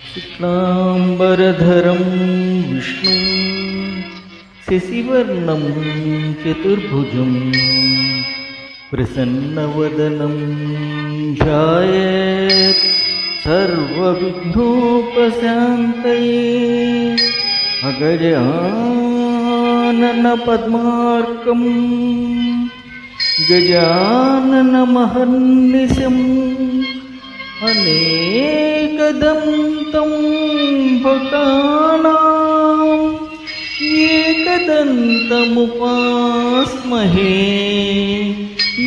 शुक्लाम्बरधरं विष्णुं शशिवर्णं चतुर्भुजं प्रसन्नवदनं ध्यायेत् सर्वविघ्नोपशान्तये अगजाननपद्मार्कं गजाननमहर्निशम् अनेकदन्तं भक्तानां एकदन्तमुपास्महे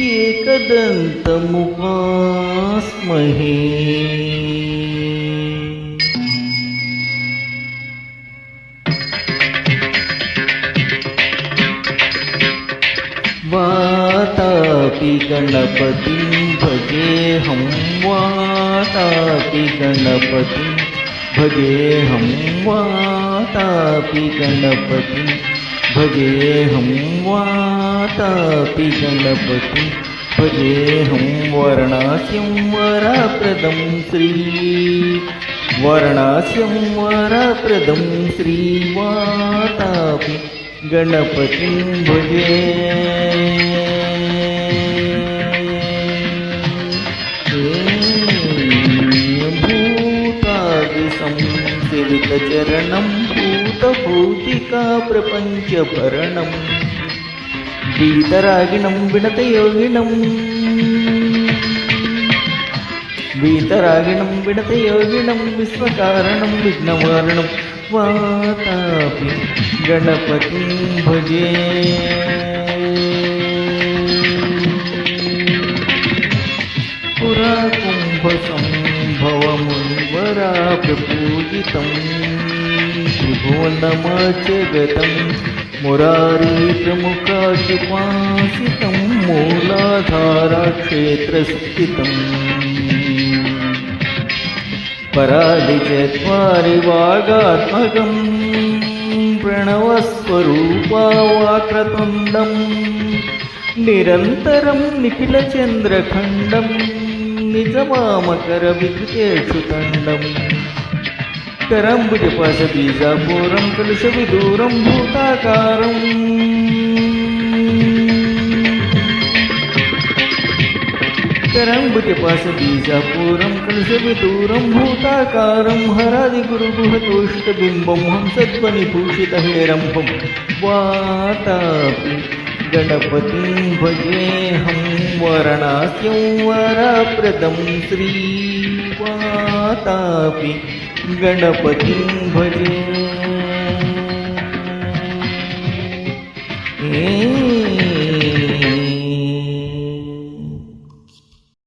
एकदन्तमुपास्महे। वातापि गणपतिं भजेऽहं वातापि गणपतिं भजेऽहं वातापि गणपतिं भजेऽहं वातापि गणपतिं भजेऽहं वर्णास्यं वरप्रदं वर्णास्यं वरप्रदं वातापि गणपतिं भजे। भूतादिसंसेवितचरणं भूतभौतिका प्रपञ्चभरणं वीतरागिणं विनतयोगिनं वीतरागिणं विनतयोगिनं विश्वकारणं विघ्नवारणं वातापि गणपतिं भजे। पुरा कुम्भसम्भवमुनिवराभ्यपूजितं त्रिभुवनमजगतं मुरारीप्रमुखाद्युपासितं मूलाधारक्षेत्रस्थितं परादिचत्वारि वागात्मकं प्रणवस्वरूपावाक्रतुण्डं निरन्तरं निखिलचन्द्रखण्डं निजवामकरविकृतेषु तण्डं करम्बुजपाशबीजापूरं कलुषविदूरं भूताकारम् करम्बुजपाशबीजापूरं कलुषविदूरं भूताकारं हरादिगुरुगुहतोषितबिम्बं हंसध्वनिभूषितहेरम्बं वातापि गणपतिं भजेऽहं वर्णास्यं वरप्रदं वातापि गणपतिं भजे।